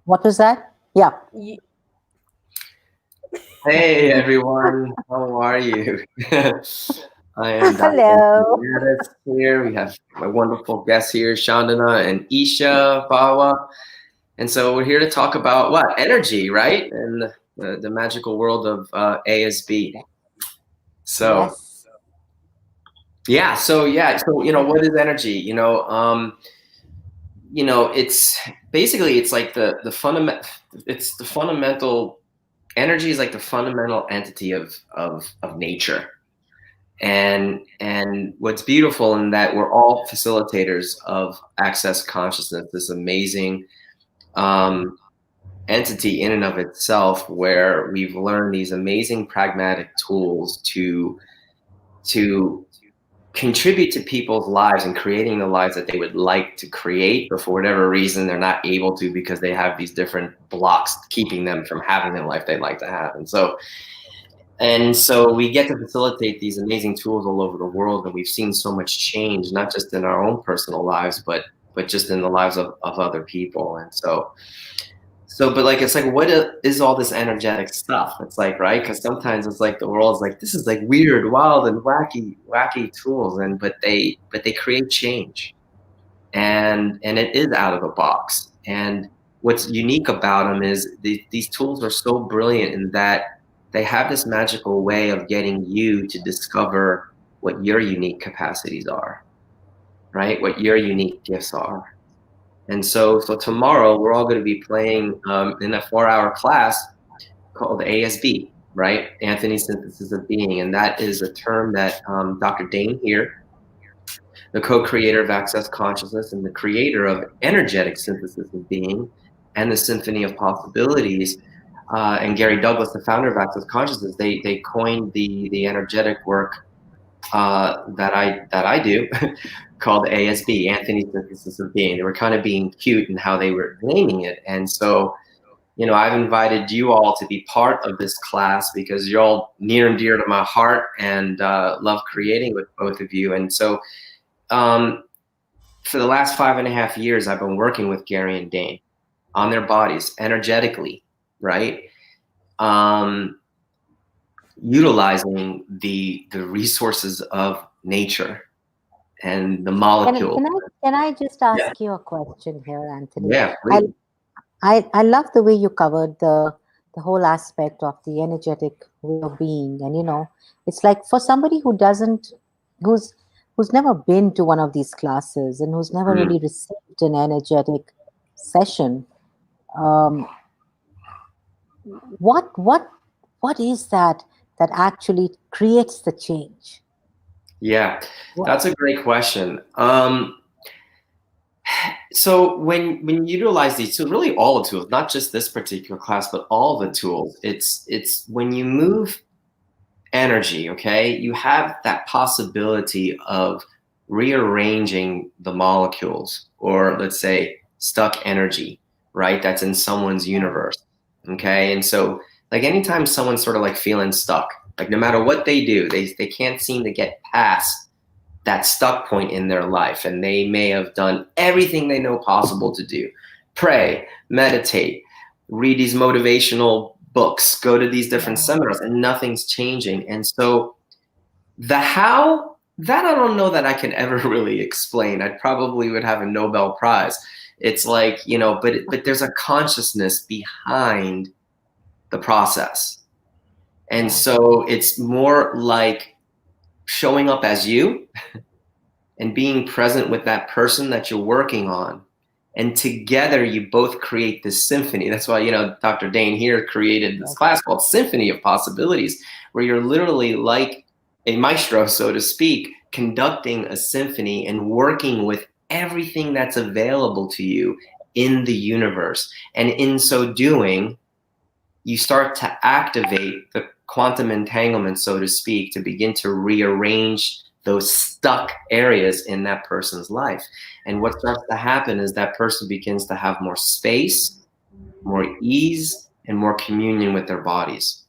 What was that? Yeah. You, Hey everyone, how are you? I am Dr. Hello. here. We have my wonderful guests here, Chandana and Isha Bawa. And so we're here to talk about what? Energy, right? And the magical world of ASB. So Yes. so what is energy? It's basically it's like the fundament. It's the fundamental energy is like the fundamental entity of nature. And what's beautiful in that we're all facilitators of access consciousness, this amazing um, entity in and of itself, where we've learned these amazing pragmatic tools to contribute to people's lives and creating the lives that they would like to create, but for whatever reason they're not able to because they have these different blocks keeping them from having the life they'd like to have. And so we get to facilitate these amazing tools all over the world, and we've seen so much change, not just in our own personal lives, but just in the lives of other people. But like it's like what is all this energetic stuff? It's like, right? Because sometimes it's like the world's like, this is like weird, wild, and wacky tools, and but they create change, and it is out of the box. And what's unique about them is these tools are so brilliant in that they have this magical way of getting you to discover what your unique capacities are, right? What your unique gifts are. And so tomorrow we're all going to be playing in a 4-hour class called ASB, right? Anthony Synthesis of Being. And that is a term that Dr. Dane here, the co-creator of Access Consciousness and the creator of Energetic Synthesis of Being and the Symphony of Possibilities, and Gary Douglas, the founder of Access Consciousness, they coined the energetic work that I do called ASB, Anthony Synthesis of Being. They were kind of being cute in how they were naming it. And so, I've invited you all to be part of this class because you're all near and dear to my heart, and love creating with both of you. And so um, for the last 5.5 years, I've been working with Gary and Dane on their bodies energetically, right? Um, Utilizing the resources of nature and the Can, molecules. can I can I just Yeah, ask you a question here, Anthony? yeah, I please. I love the way you covered the whole aspect of the energetic way of being, and it's like for somebody who doesn't, who's who's never been to one of these classes and who's never Mm. really received an energetic session. Um, what what is that actually creates the change? Yeah, What? that's a great question. So when you utilize these tools, really all the tools, not just this particular class, but all the tools, it's when you move energy, okay, you have that possibility of rearranging the molecules, or let's say stuck energy, right? That's in someone's universe, okay? And so, like, anytime someone's sort of like feeling stuck, like no matter what they do, they can't seem to get past that stuck point in their life, and they may have done everything they know possible to do: pray, meditate, read these motivational books, go to these different seminars, and nothing's changing. And so the how, that I don't know that I can ever really explain. I probably would have a Nobel Prize. It's like, but there's a consciousness behind the process. And Yeah. so it's more like showing up as you and being present with that person that you're working on. And together you both create this symphony. That's why, Dr. Dane here created this Yes. class called Symphony of Possibilities, where you're literally like a maestro, so to speak, conducting a symphony and working with everything that's available to you in the universe. And in so doing, you start to activate the quantum entanglement, so to speak, to begin to rearrange those stuck areas in that person's life. And what starts to happen is that person begins to have more space, more ease, and more communion with their bodies.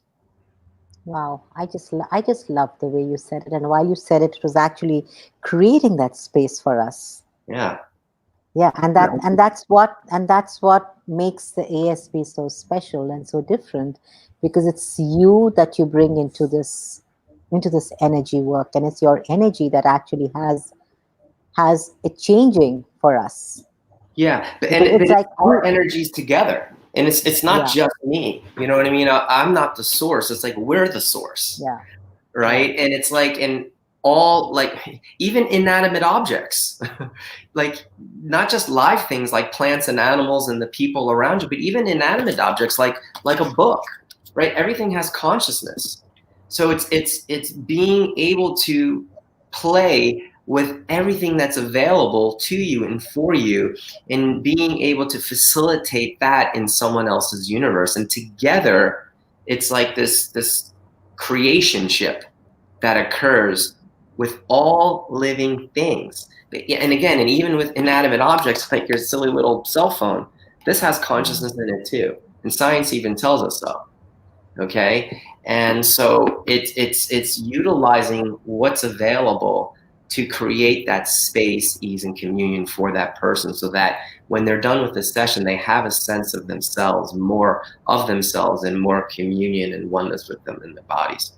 Wow, I just love the way you said it, and while you said it, it was actually creating that space for us. Yeah. Yeah, and that's what makes the ASB so special and so different, because it's you that you bring into this energy work, and it's your energy that actually has it changing for us. Yeah, Because but it's it's like our energies together, and it's not yeah, just me. You know what I mean? I'm not the source. It's like we're the source, yeah, yeah, right? And it's like, and all, like, even inanimate objects, like not just live things like plants and animals and the people around you, but even inanimate objects like a book, right? Everything has consciousness. So it's being able to play with everything that's available to you and for you, and being able to facilitate that in someone else's universe. And together, it's like this creationship that occurs with all living things. And again, and even with inanimate objects like your silly little cell phone, this has consciousness in it too. And science even tells us so. Okay. And so it's utilizing what's available to create that space, ease, and communion for that person, so that when they're done with the session, they have a sense of themselves, more of themselves, and more communion and oneness with them in their bodies.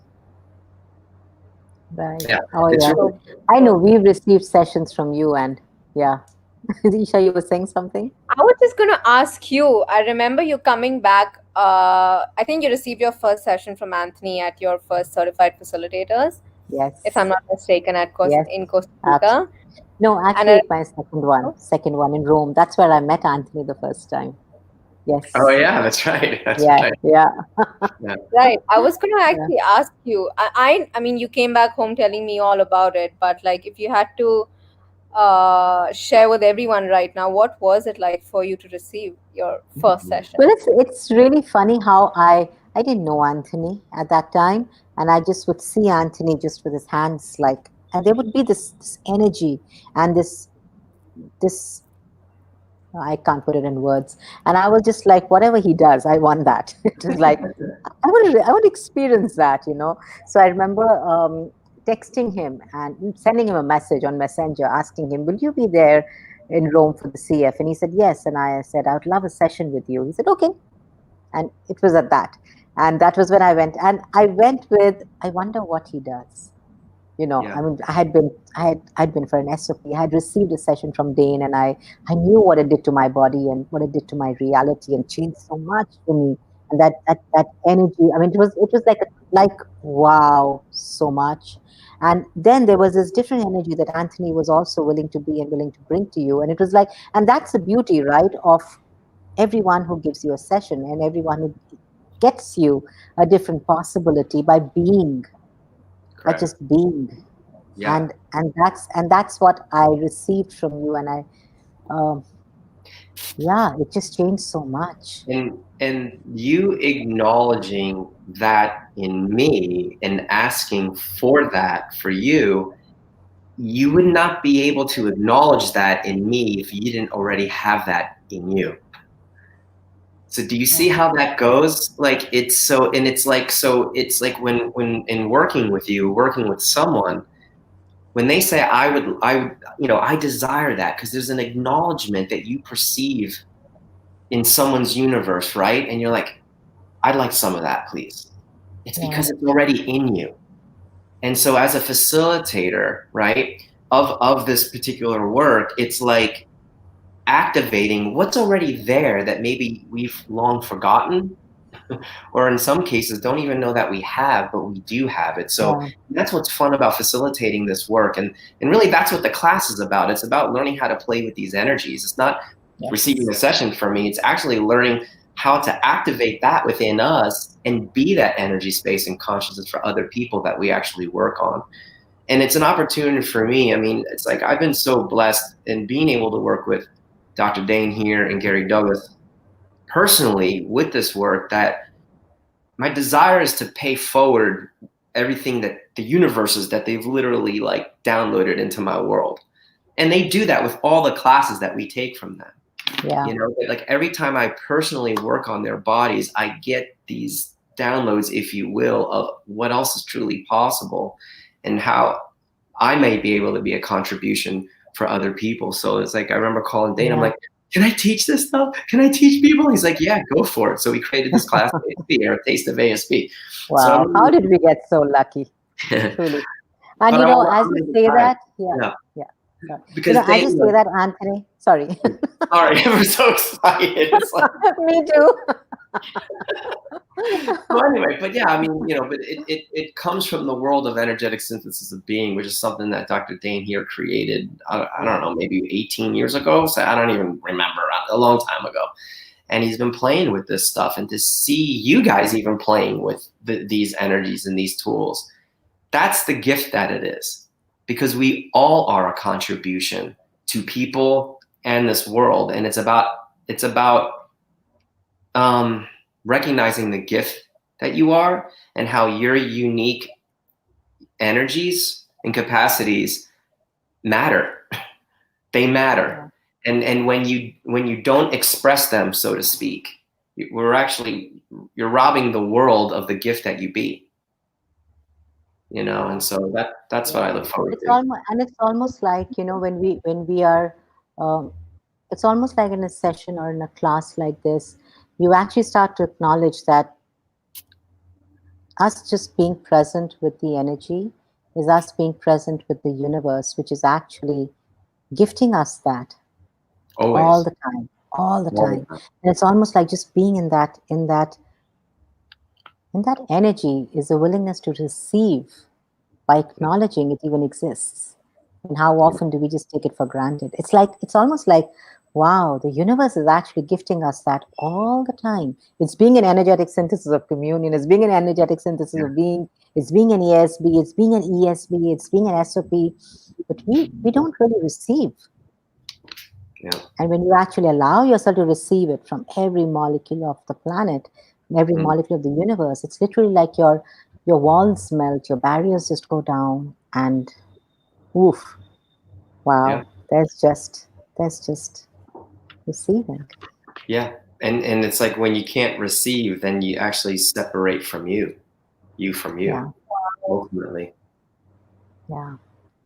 right. Yeah, Oh it's yeah, really, So I know beautiful. we've received sessions from you, and yeah. Isha, you were saying something? I was just going to ask you. I remember you coming back. I think you received your first session from Anthony at your first certified facilitators, if I'm Yes, not mistaken, yes, In Costa absolutely. Rica. No, And actually, it's my second one in Rome. That's where I met Anthony the first time. oh Yes, yeah, that's right. That's yeah, right. yeah, Yeah. right, I was going to yeah. actually ask you. I mean, you came back home telling me all about it, but like, if you had to share with everyone right now, what was it like for you to receive your first session? Well, it's really funny how I didn't know Anthony at that time, and I just would see Anthony just with his hands like, and there would be this energy and this I can't put it in words, and I was just like, whatever he does, I want that. It was like I would experience that, you know. So I remember texting him and sending him a message on Messenger asking him, "Will you be there in Rome for the CF?" And he said yes, and I said, "I would love a session with you." He said, "Okay." And it was at that, and that was when I went, and I went with, I wonder what he does. You know, Yeah. I mean, I'd been for an SOP. I had received a session from Dane, and I knew what it did to my body and what it did to my reality, and changed so much for me. And that energy, I mean, it was like wow, so much. And then there was this different energy that Anthony was also willing to be and willing to bring to you, and it was like, and that's the beauty, right, of everyone who gives you a session, and everyone who gets you a different possibility by Correct. just being. Yeah. And that's what I received from you, and I um, yeah, it just changed so much. And you acknowledging that in me and asking for that for you, you would not be able to acknowledge that in me if you didn't already have that in you. So do you see Yeah, how that goes? Like, it's so, and it's like, so it's like when in working with you, working with someone, when they say I desire that, because there's an acknowledgement that you perceive in someone's universe, right? And you're like, I'd like some of that, please. It's yeah, because it's already in you. And so as a facilitator, right, of this particular work, it's like activating what's already there that maybe we've long forgotten, or in some cases don't even know that we have, but we do have it. So yeah, that's what's fun about facilitating this work. And really that's what the class is about. It's about learning how to play with these energies. It's not receiving yes, a session from me. It's actually learning how to activate that within us and be that energy space and consciousness for other people that we actually work on. And it's an opportunity for me. I mean, it's like I've been so blessed in being able to work with Dr. Dane here and Gary Douglas personally with this work, that my desire is to pay forward everything that the universes that they've literally like downloaded into my world. And they do that with all the classes that we take from them. yeah, You know, like every time I personally work on their bodies, I get these downloads, if you will, of what else is truly possible and how I may be able to be a contribution for other people. So it's like I remember calling Dane. I'm yeah, like, can I teach this stuff? Can I teach people? He's like, yeah, go for it. So we created this class, ASP, or a taste of ASP. So Wow, how did we get so lucky? Truly. And but as I'm you really say excited. that, yeah, Yeah, yeah. Sorry. because As they, you say that, Anthony, sorry. sorry, I'm so excited. It's like, Me too. so anyway, but yeah, I mean, but it comes from the world of energetic synthesis of being, which is something that Dr. Dane here created, I don't know, maybe 18 years ago. So I don't even remember, a long time ago. And he's been playing with this stuff, and to see you guys even playing with these energies and these tools, that's the gift that it is, because we all are a contribution to people and this world. And it's about recognizing the gift that you are, and how your unique energies and capacities matter. They matter. And when you don't express them, so to speak, you're robbing the world of the gift that you be. And so that's what I look forward to. It's almost like, when we are, um, it's almost like in a session or in a class like this, you actually start to acknowledge that us just being present with the energy is us being present with the universe, which is actually gifting us that all Always. the time, all the All the time. time. And it's almost like just being in that energy is a willingness to receive by acknowledging it even exists. And how often do we just take it for granted? It's almost like, wow, the universe is actually gifting us that all the time. It's being an energetic synthesis of communion, it's being an energetic synthesis Yeah. of being, it's being an ESB, it's being an ESB, it's being an SOP, but we don't really receive. Yeah. And when you actually allow yourself to receive it from every molecule of the planet, every Mm. molecule of the universe, it's literally like your walls melt, your barriers just go down, and oof, Yeah. wow, there's just receiving. Yeah. And it's like when you can't receive, then you actually separate from you from you, Yeah, ultimately. yeah.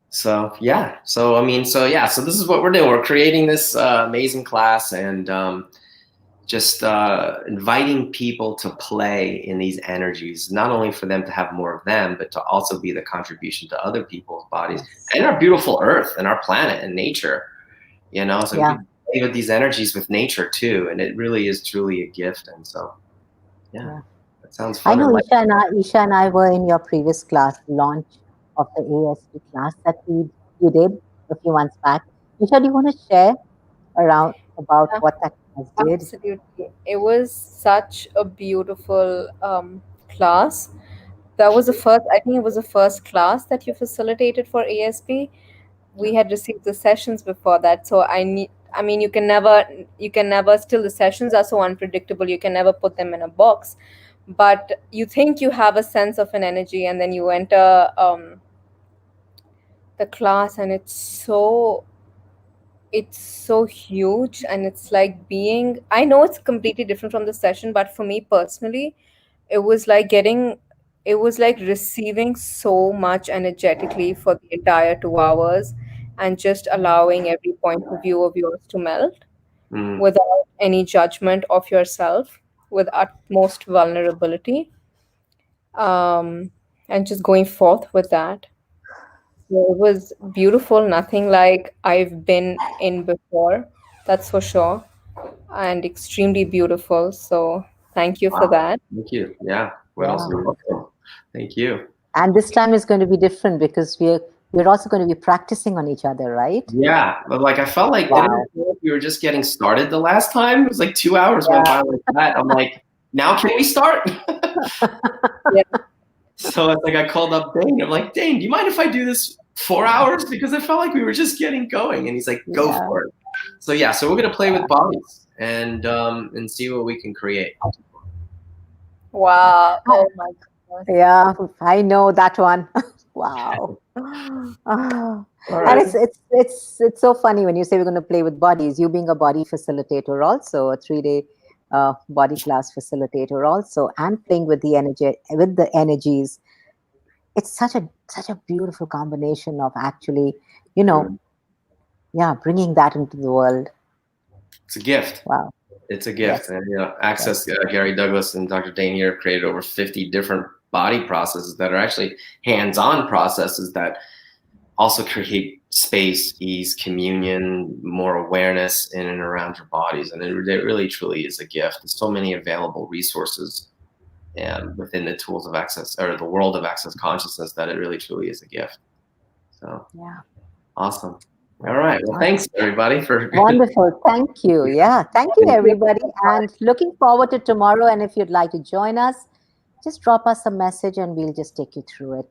So yeah. So I mean, so yeah. So this is what we're doing. We're creating this amazing class, and just inviting people to play in these energies, not only for them to have more of them, but to also be the contribution to other people's bodies Yes. and our beautiful earth and our planet and nature. So we Yeah. can play with these energies with nature too, and it really is truly a gift. And so, yeah, Yeah. that sounds I fun know and light. Isha and I were in your previous class, launch of the ASP class that you did a few months back. Isha, do you want to share around about Yeah, what that class did? absolutely. It was such a beautiful class. That was the first, I think it was the first class that you facilitated for ASP. We had received the sessions before that, so I mean, you can never, still the sessions are so unpredictable, you can never put them in a box. But you think you have a sense of an energy, and then you enter the class, and it's so huge, and it's like being, I know it's completely different from the session, but for me personally, it was like getting it was like receiving so much energetically for the entire 2 hours, and just allowing every point of view of yours to melt Mm, without any judgment of yourself, with utmost vulnerability, um, and just going forth with that. So it was beautiful, nothing like I've been in before, that's for sure, and extremely beautiful. So thank you for wow. that. Thank you. Yeah. What else? Yeah. You're welcome. Thank you. And this time is going to be different because we're also going to be practicing on each other, right? Yeah, but like I felt like didn't it Wow. feel like we were just getting started the last time? It was like 2 hours went Yeah. by like that. I'm like, now can we start? Yeah. So it's like I called up Dane. I'm like, Dane, do you mind if I do this 4 hours? Because I felt like we were just getting going. And he's like, go Yeah. for it. So yeah, so we're gonna play with bodies and see what we can create. Wow. Oh my goodness. Yeah, I know that one. Wow. Ah. All And right. it's so funny when you say we're going to play with bodies. You being a body facilitator, also a 3 day body class facilitator, also, and playing with the energies. It's such a beautiful combination of actually, you know, Mm. yeah, bringing that into the world. It's a gift. Wow. It's a gift. Yes. And Access, Gary Douglas and Dr. Dane here created over 50 different body processes that are actually hands-on processes that also create space, ease, communion, more awareness in and around your bodies. And it really, truly is a gift. There's so many available resources within the tools of access, or the world of access consciousness, that it really, truly is a gift. So, Yeah. awesome. All right. Well, thanks everybody for Wonderful. Thank you. Yeah. Thank you, everybody. And looking forward to tomorrow. And if you'd like to join us, just drop us a message and we'll just take you through it,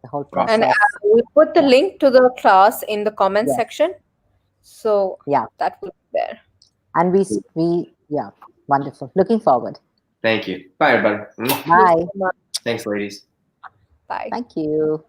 the whole Awesome. And process. we put the link to the class in the comment Yeah. section. So Yeah. that will be there. And yeah, wonderful. Looking forward. Thank you. Bye, everybody. Bye. Thanks, ladies. Bye. Thank you.